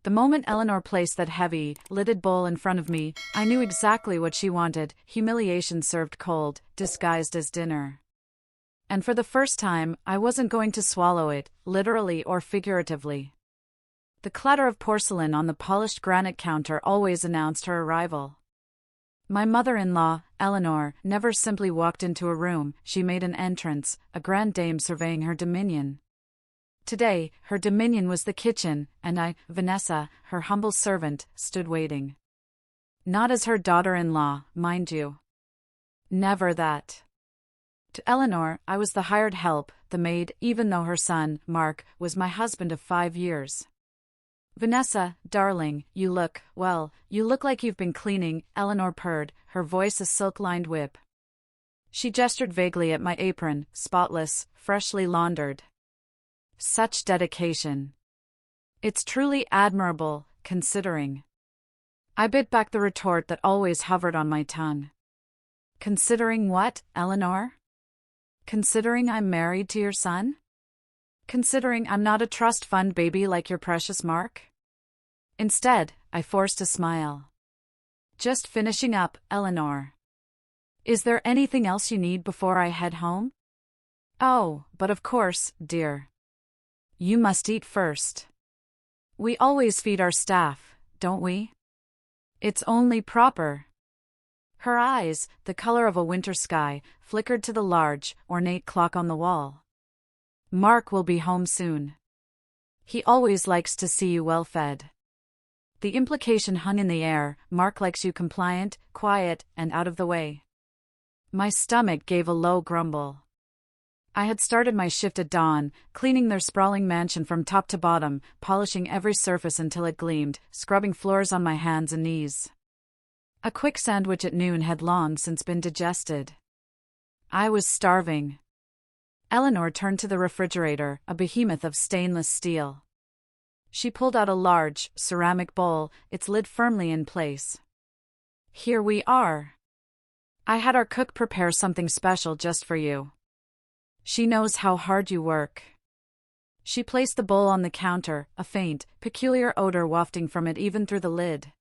The moment Eleanor placed that heavy, lidded bowl in front of me, I knew exactly what she wanted: humiliation served cold, disguised as dinner. And for the first time, I wasn't going to swallow it, literally or figuratively. The clatter of porcelain on the polished granite counter always announced her arrival. My mother-in-law, Eleanor, never simply walked into a room; she made an entrance, a grand dame surveying her dominion. Today, her dominion was the kitchen, and I, Vanessa, her humble servant, stood waiting. Not as her daughter-in-law, mind you. Never that. To Eleanor, I was the hired help, the maid, even though her son, Mark, was my husband of 5 years. "Vanessa, darling, you look like you've been cleaning," Eleanor purred, her voice a silk-lined whip. She gestured vaguely at my apron, spotless, freshly laundered. Such dedication. It's truly admirable, considering. I bit back the retort that always hovered on my tongue. Considering what, Eleanor? Considering I'm married to your son? Considering I'm not a trust fund baby like your precious Mark? Instead, I forced a smile. Just finishing up, Eleanor. Is there anything else you need before I head home? Oh, but of course, dear. You must eat first. We always feed our staff, don't we? It's only proper. Her eyes, the color of a winter sky, flickered to the large, ornate clock on the wall. Mark will be home soon. He always likes to see you well fed. The implication hung in the air: Mark likes you compliant, quiet, and out of the way. My stomach gave a low grumble. I had started my shift at dawn, cleaning their sprawling mansion from top to bottom, polishing every surface until it gleamed, scrubbing floors on my hands and knees. A quick sandwich at noon had long since been digested. I was starving. Eleanor turned to the refrigerator, a behemoth of stainless steel. She pulled out a large, ceramic bowl, its lid firmly in place. Here we are. I had our cook prepare something special just for you. She knows how hard you work. She placed the bowl on the counter, a faint, peculiar odor wafting from it even through the lid.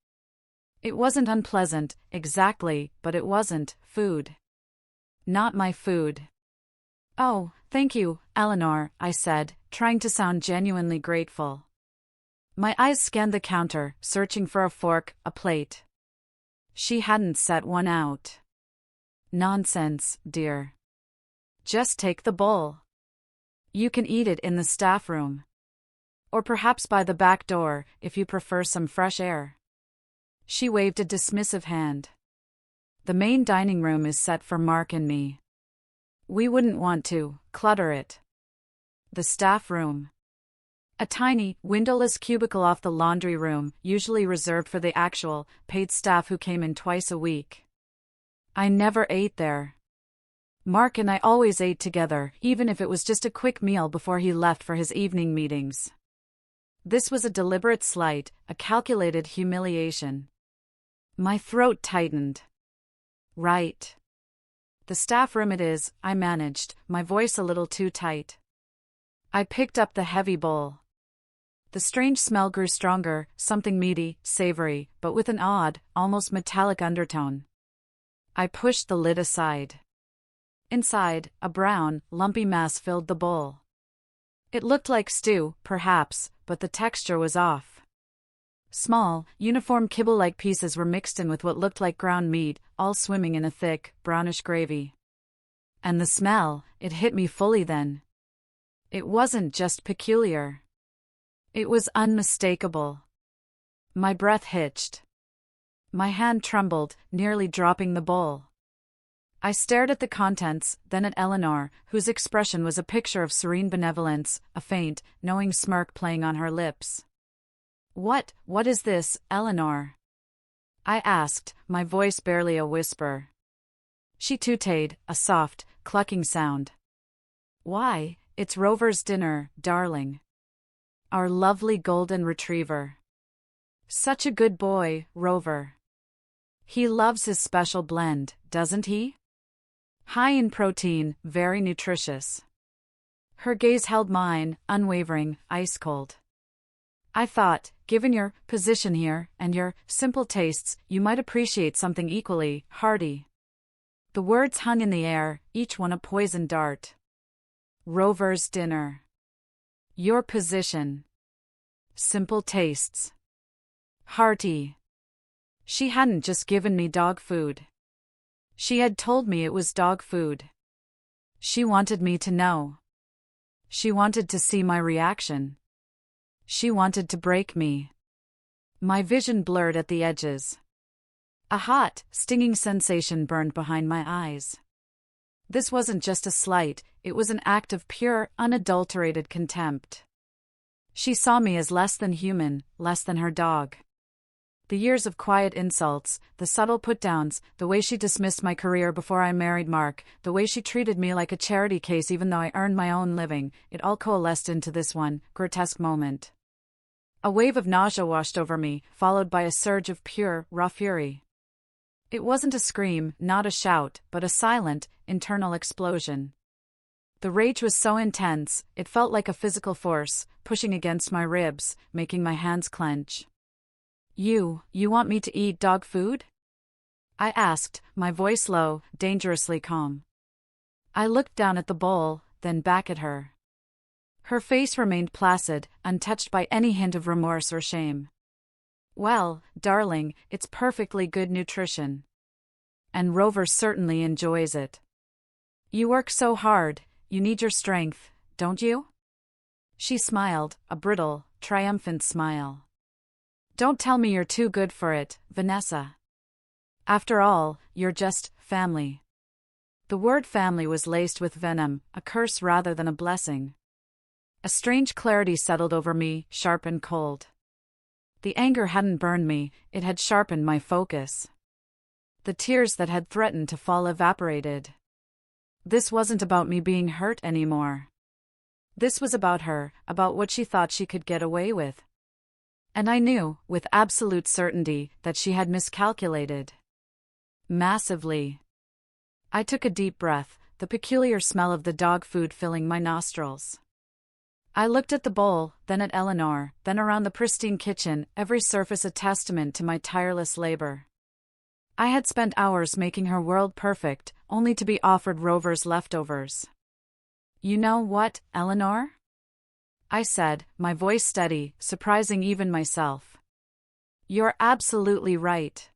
It wasn't unpleasant, exactly, but it wasn't food. Not my food. "Oh, thank you, Eleanor," I said, trying to sound genuinely grateful. My eyes scanned the counter, searching for a fork, a plate. She hadn't set one out. Nonsense, dear. Just take the bowl. You can eat it in the staff room. Or perhaps by the back door, if you prefer some fresh air. She waved a dismissive hand. The main dining room is set for Mark and me. We wouldn't want to clutter it. The staff room. A tiny, windowless cubicle off the laundry room, usually reserved for the actual, paid staff who came in twice a week. I never ate there. Mark and I always ate together, even if it was just a quick meal before he left for his evening meetings. This was a deliberate slight, a calculated humiliation. My throat tightened. Right. The staff room it is, I managed, my voice a little too tight. I picked up the heavy bowl. The strange smell grew stronger, something meaty, savory, but with an odd, almost metallic undertone. I pushed the lid aside. Inside, a brown, lumpy mass filled the bowl. It looked like stew, perhaps, but the texture was off. Small, uniform kibble-like pieces were mixed in with what looked like ground meat, all swimming in a thick, brownish gravy. And the smell, it hit me fully then. It wasn't just peculiar. It was unmistakable. My breath hitched. My hand trembled, nearly dropping the bowl. I stared at the contents, then at Eleanor, whose expression was a picture of serene benevolence, a faint, knowing smirk playing on her lips. What is this, Eleanor?" I asked, my voice barely a whisper. She tooted, a soft, clucking sound. "Why, it's Rover's dinner, darling. Our lovely golden retriever. Such a good boy, Rover. He loves his special blend, doesn't he? High in protein, very nutritious." Her gaze held mine, unwavering, ice cold. I thought, given your position here and your simple tastes, you might appreciate something equally hearty." The words hung in the air, each one a poisoned dart. Rover's dinner. Your position. Simple tastes. Hearty. She hadn't just given me dog food. She had told me it was dog food. She wanted me to know. She wanted to see my reaction. She wanted to break me. My vision blurred at the edges. A hot, stinging sensation burned behind my eyes. This wasn't just a slight, it was an act of pure, unadulterated contempt. She saw me as less than human, less than her dog. The years of quiet insults, the subtle put-downs, the way she dismissed my career before I married Mark, the way she treated me like a charity case even though I earned my own living, it all coalesced into this one, grotesque moment. A wave of nausea washed over me, followed by a surge of pure, raw fury. It wasn't a scream, not a shout, but a silent, internal explosion. The rage was so intense, it felt like a physical force, pushing against my ribs, making my hands clench. You want me to eat dog food?" I asked, my voice low, dangerously calm. I looked down at the bowl, then back at her. Her face remained placid, untouched by any hint of remorse or shame. "Well, darling, it's perfectly good nutrition. And Rover certainly enjoys it. You work so hard, you need your strength, don't you?" She smiled, a brittle, triumphant smile. "Don't tell me you're too good for it, Vanessa. After all, you're just family." The word family was laced with venom, a curse rather than a blessing. A strange clarity settled over me, sharp and cold. The anger hadn't burned me, it had sharpened my focus. The tears that had threatened to fall evaporated. This wasn't about me being hurt anymore. This was about her, about what she thought she could get away with. And I knew, with absolute certainty, that she had miscalculated. Massively. I took a deep breath, the peculiar smell of the dog food filling my nostrils. I looked at the bowl, then at Eleanor, then around the pristine kitchen, every surface a testament to my tireless labor. I had spent hours making her world perfect, only to be offered Rover's leftovers. "You know what, Eleanor?" I said, my voice steady, surprising even myself. "You're absolutely right."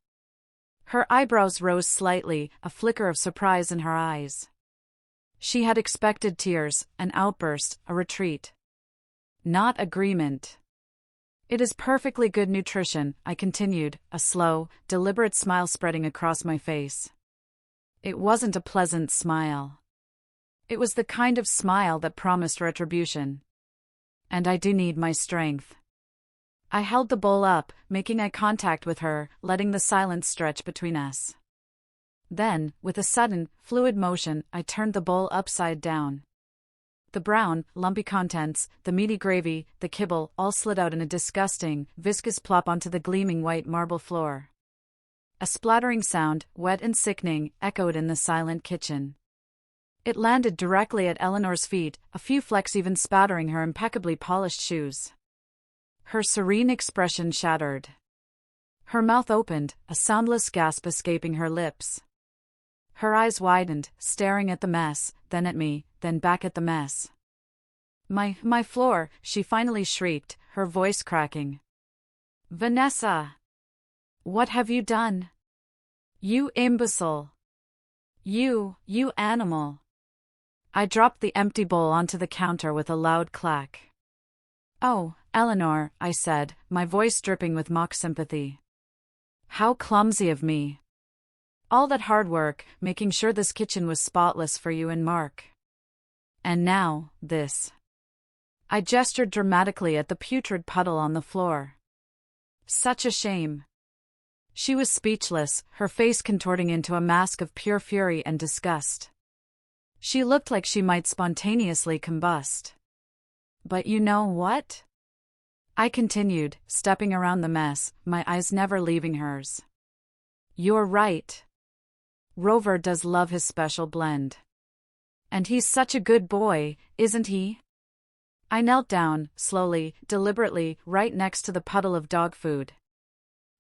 Her eyebrows rose slightly, a flicker of surprise in her eyes. She had expected tears, an outburst, a retreat. Not agreement. "It is perfectly good nutrition," I continued, a slow, deliberate smile spreading across my face. It wasn't a pleasant smile. It was the kind of smile that promised retribution. "And I do need my strength." I held the bowl up, making eye contact with her, letting the silence stretch between us. Then, with a sudden, fluid motion, I turned the bowl upside down. The brown, lumpy contents, the meaty gravy, the kibble, all slid out in a disgusting, viscous plop onto the gleaming white marble floor. A splattering sound, wet and sickening, echoed in the silent kitchen. It landed directly at Eleanor's feet, a few flecks even spattering her impeccably polished shoes. Her serene expression shattered. Her mouth opened, a soundless gasp escaping her lips. Her eyes widened, staring at the mess, then at me, then back at the mess. My floor," she finally shrieked, her voice cracking. "Vanessa! What have you done? You imbecile! You animal!" I dropped the empty bowl onto the counter with a loud clack. "Oh, Eleanor," I said, my voice dripping with mock sympathy. "How clumsy of me. All that hard work, making sure this kitchen was spotless for you and Mark. And now, this." I gestured dramatically at the putrid puddle on the floor. "Such a shame." She was speechless, her face contorting into a mask of pure fury and disgust. She looked like she might spontaneously combust. "But you know what?" I continued, stepping around the mess, my eyes never leaving hers. "You're right. Rover does love his special blend. And he's such a good boy, isn't he? I knelt down, slowly, deliberately, right next to the puddle of dog food.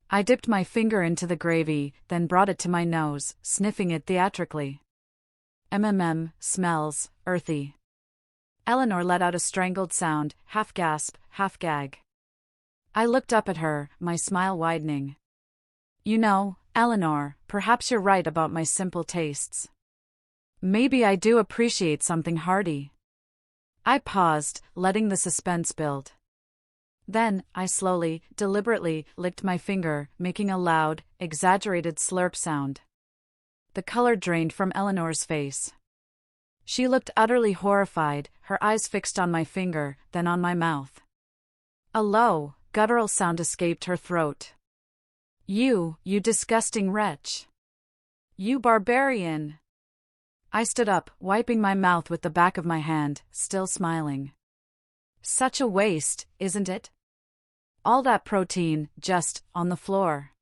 I dipped my finger into the gravy, then brought it to my nose, sniffing it theatrically. Smells earthy. Eleanor let out a strangled sound, half gasp, half gag. I looked up at her, my smile widening. You know, Eleanor, perhaps you're right about my simple tastes. Maybe I do appreciate something hearty. I paused, letting the suspense build. Then, I slowly, deliberately, licked my finger, making a loud, exaggerated slurp sound. The color drained from Eleanor's face. She looked utterly horrified, her eyes fixed on my finger, then on my mouth. A low, guttural sound escaped her throat. You disgusting wretch. You barbarian. I stood up, wiping my mouth with the back of my hand, still smiling. Such a waste, isn't it? All that protein, just, on the floor.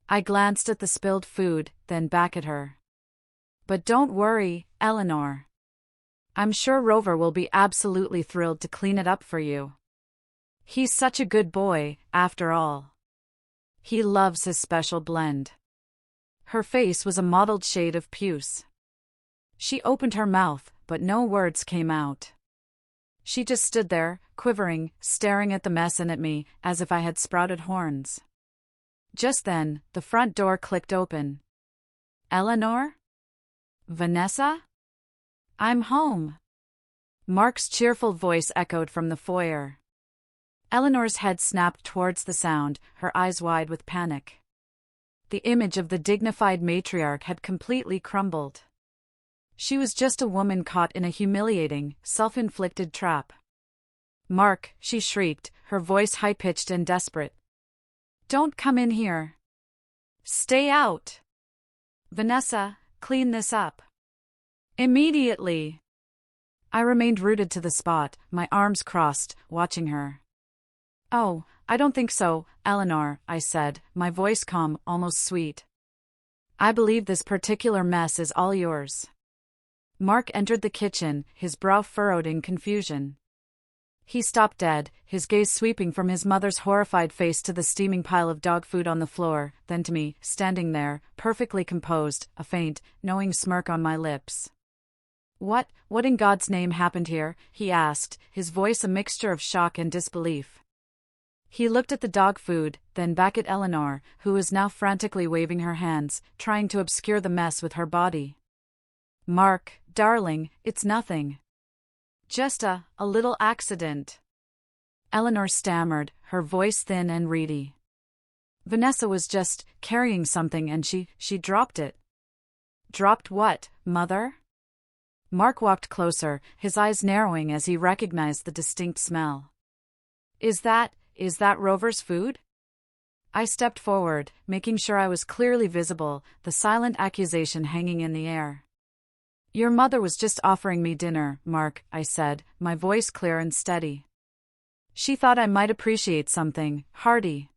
I glanced at the spilled food, then back at her. But don't worry, Eleanor. I'm sure Rover will be absolutely thrilled to clean it up for you. He's such a good boy, after all. He loves his special blend. Her face was a mottled shade of puce. She opened her mouth, but no words came out. She just stood there, quivering, staring at the mess and at me, as if I had sprouted horns. Just then, the front door clicked open. Eleanor? Vanessa? I'm home. Mark's cheerful voice echoed from the foyer. Eleanor's head snapped towards the sound, her eyes wide with panic. The image of the dignified matriarch had completely crumbled. She was just a woman caught in a humiliating, self-inflicted trap. Mark, she shrieked, her voice high-pitched and desperate. Don't come in here. Stay out. Vanessa, clean this up. Immediately. I remained rooted to the spot, my arms crossed, watching her. Oh, I don't think so, Eleanor, I said, my voice calm, almost sweet. I believe this particular mess is all yours. Mark entered the kitchen, his brow furrowed in confusion. He stopped dead, his gaze sweeping from his mother's horrified face to the steaming pile of dog food on the floor, then to me, standing there, perfectly composed, a faint, knowing smirk on my lips. What in God's name happened here? He asked, his voice a mixture of shock and disbelief. He looked at the dog food, then back at Eleanor, who was now frantically waving her hands, trying to obscure the mess with her body. Mark, darling, it's nothing. Just a little accident. Eleanor stammered, her voice thin and reedy. Vanessa was just carrying something and she dropped it. Dropped what, Mother? Mark walked closer, his eyes narrowing as he recognized the distinct smell. Is that Rover's food? I stepped forward, making sure I was clearly visible, the silent accusation hanging in the air. Your mother was just offering me dinner, Mark, I said, my voice clear and steady. She thought I might appreciate something hearty.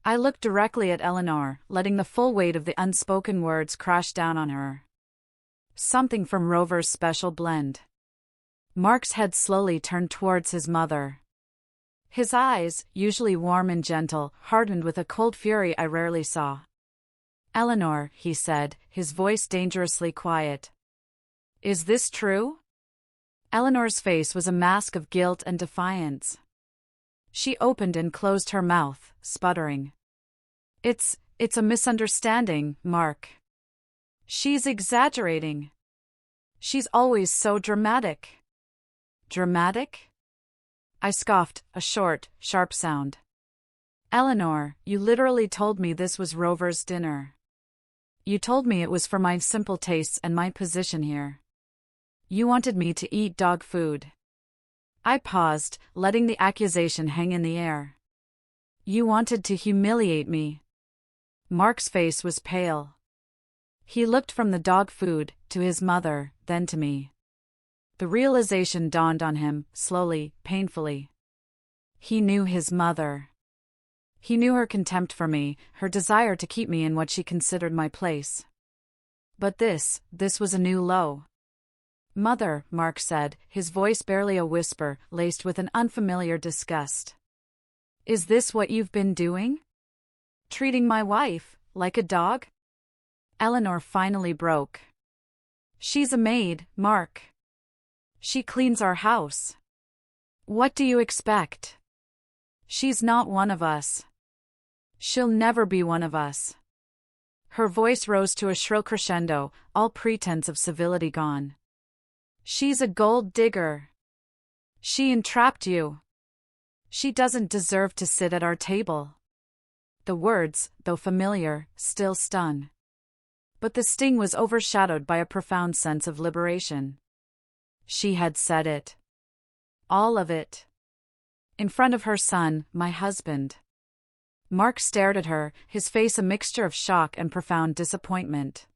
I looked directly at Eleanor, letting the full weight of the unspoken words crash down on her. Something from Rover's special blend. Mark's head slowly turned towards his mother. His eyes, usually warm and gentle, hardened with a cold fury I rarely saw. Eleanor, he said, his voice dangerously quiet. Is this true? Eleanor's face was a mask of guilt and defiance. She opened and closed her mouth, sputtering. It's a misunderstanding, Mark. She's exaggerating. She's always so dramatic. Dramatic? I scoffed, a short, sharp sound. Eleanor, you literally told me this was Rover's dinner. You told me it was for my simple tastes and my position here. You wanted me to eat dog food. I paused, letting the accusation hang in the air. You wanted to humiliate me. Mark's face was pale. He looked from the dog food, to his mother, then to me. The realization dawned on him, slowly, painfully. He knew his mother. He knew her contempt for me, her desire to keep me in what she considered my place. But this was a new low. Mother, Mark said, his voice barely a whisper, laced with an unfamiliar disgust. Is this what you've been doing? Treating my wife like a dog? Eleanor finally broke. She's a maid, Mark. She cleans our house. What do you expect? She's not one of us. She'll never be one of us. Her voice rose to a shrill crescendo, all pretense of civility gone. She's a gold digger. She entrapped you. She doesn't deserve to sit at our table. The words, though familiar, still stung. But the sting was overshadowed by a profound sense of liberation. She had said it. All of it. In front of her son, my husband. Mark stared at her, his face a mixture of shock and profound disappointment.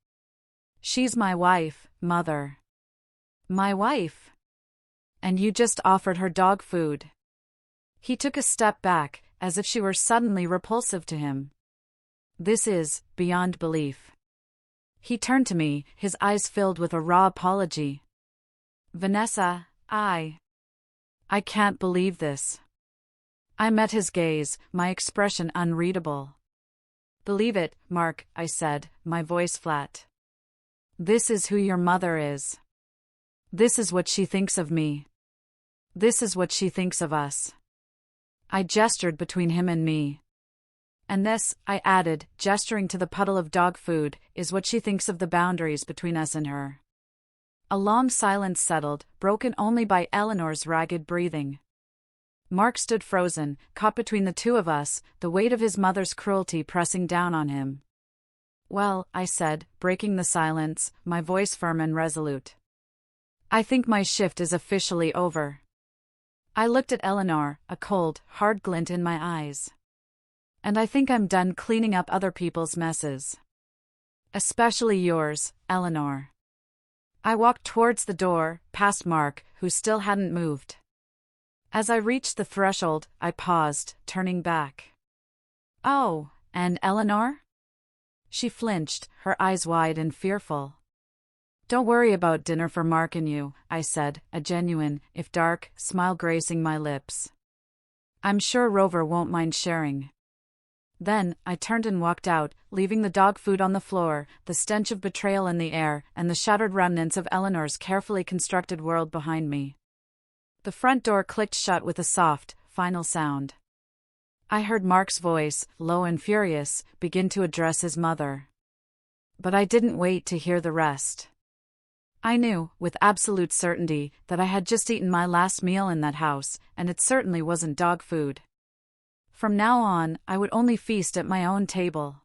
She's my wife, Mother. My wife. And you just offered her dog food. He took a step back, as if she were suddenly repulsive to him. This is beyond belief. He turned to me, his eyes filled with a raw apology. Vanessa, I can't believe this. I met his gaze, my expression unreadable. Believe it, Mark, I said, my voice flat. This is who your mother is. This is what she thinks of me. This is what she thinks of us. I gestured between him and me. And this, I added, gesturing to the puddle of dog food, is what she thinks of the boundaries between us and her. A long silence settled, broken only by Eleanor's ragged breathing. Mark stood frozen, caught between the two of us, the weight of his mother's cruelty pressing down on him. Well, I said, breaking the silence, my voice firm and resolute. I think my shift is officially over. I looked at Eleanor, a cold, hard glint in my eyes. And I think I'm done cleaning up other people's messes. Especially yours, Eleanor. I walked towards the door, past Mark, who still hadn't moved. As I reached the threshold, I paused, turning back. Oh, and Eleanor? She flinched, her eyes wide and fearful. Don't worry about dinner for Mark and you, I said, a genuine, if dark, smile gracing my lips. I'm sure Rover won't mind sharing. Then, I turned and walked out, leaving the dog food on the floor, the stench of betrayal in the air, and the shattered remnants of Eleanor's carefully constructed world behind me. The front door clicked shut with a soft, final sound. I heard Mark's voice, low and furious, begin to address his mother. But I didn't wait to hear the rest. I knew, with absolute certainty, that I had just eaten my last meal in that house, and it certainly wasn't dog food. From now on, I would only feast at my own table.